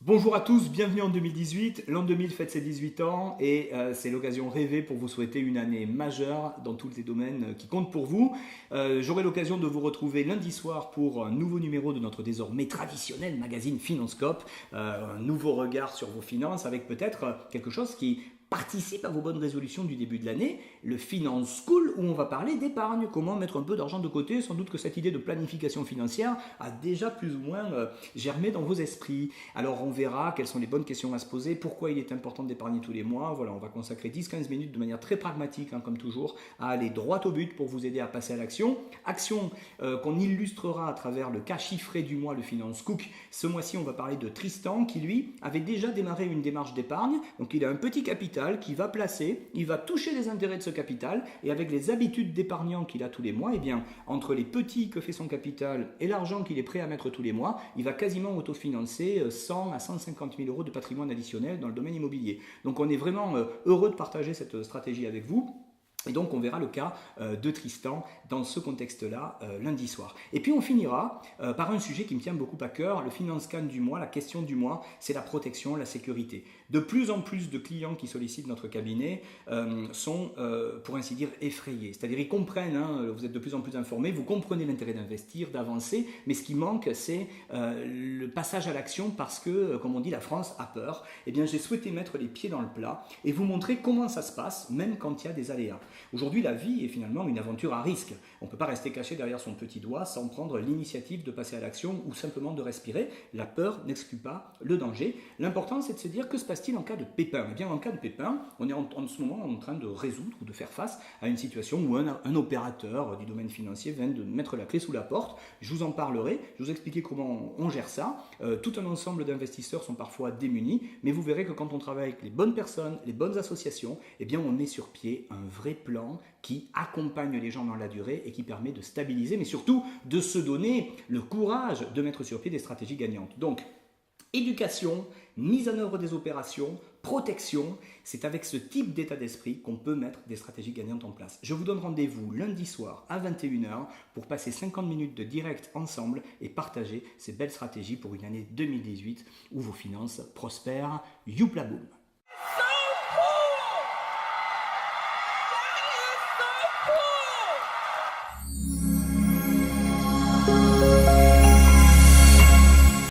Bonjour à tous, bienvenue en 2018. L'an 2000 fête ses 18 ans et c'est l'occasion rêvée pour vous souhaiter une année majeure dans tous les domaines qui comptent pour vous. J'aurai l'occasion de vous retrouver lundi soir pour un nouveau numéro de notre désormais traditionnel magazine Finanscope. Un nouveau regard sur vos finances avec peut-être quelque chose qui participe à vos bonnes résolutions du début de l'année, le Finance School, où on va parler d'épargne, comment mettre un peu d'argent de côté. Sans doute que cette idée de planification financière a déjà plus ou moins germé dans vos esprits. Alors on verra quelles sont les bonnes questions à se poser, pourquoi il est important d'épargner tous les mois. Voilà, on va consacrer 10-15 minutes de manière très pragmatique, comme toujours, à aller droit au but pour vous aider à passer à l'action. Action qu'on illustrera à travers le cas chiffré du mois, le Finance Cook. Ce mois-ci, on va parler de Tristan qui, lui, avait déjà démarré une démarche d'épargne. Donc il a un petit capital qu'il va placer, il va toucher les intérêts de ce capital et avec les habitudes d'épargnant qu'il a tous les mois, eh bien, entre les petits que fait son capital et l'argent qu'il est prêt à mettre tous les mois, il va quasiment autofinancer 100 à 150 000 euros de patrimoine additionnel dans le domaine immobilier. Donc on est vraiment heureux de partager cette stratégie avec vous. Et donc on verra le cas de Tristan dans ce contexte-là lundi soir. Et puis on finira par un sujet qui me tient beaucoup à cœur, le Finance Scan du mois, la question du mois, c'est la protection, la sécurité. De plus en plus de clients qui sollicitent notre cabinet sont, pour ainsi dire, effrayés. C'est-à-dire ils comprennent, vous êtes de plus en plus informés, vous comprenez l'intérêt d'investir, d'avancer, mais ce qui manque c'est le passage à l'action parce que, comme on dit, la France a peur. Eh bien j'ai souhaité mettre les pieds dans le plat et vous montrer comment ça se passe, même quand il y a des aléas. Aujourd'hui, la vie est finalement une aventure à risque. On ne peut pas rester caché derrière son petit doigt sans prendre l'initiative de passer à l'action ou simplement de respirer. La peur n'exclut pas le danger. L'important, c'est de se dire que se passe-t-il en cas de pépin. Eh bien, en cas de pépin, on est en ce moment en train de résoudre ou de faire face à une situation où un opérateur du domaine financier vient de mettre la clé sous la porte. Je vous en parlerai, je vous expliquer comment on gère ça. Tout un ensemble d'investisseurs sont parfois démunis, mais vous verrez que quand on travaille avec les bonnes personnes, les bonnes associations, eh bien, on met sur pied un vrai plan qui accompagne les gens dans la durée et qui permet de stabiliser, mais surtout de se donner le courage de mettre sur pied des stratégies gagnantes. Donc, éducation, mise en œuvre des opérations, protection, c'est avec ce type d'état d'esprit qu'on peut mettre des stratégies gagnantes en place. Je vous donne rendez-vous lundi soir à 21h pour passer 50 minutes de direct ensemble et partager ces belles stratégies pour une année 2018 où vos finances prospèrent. Youpla boum!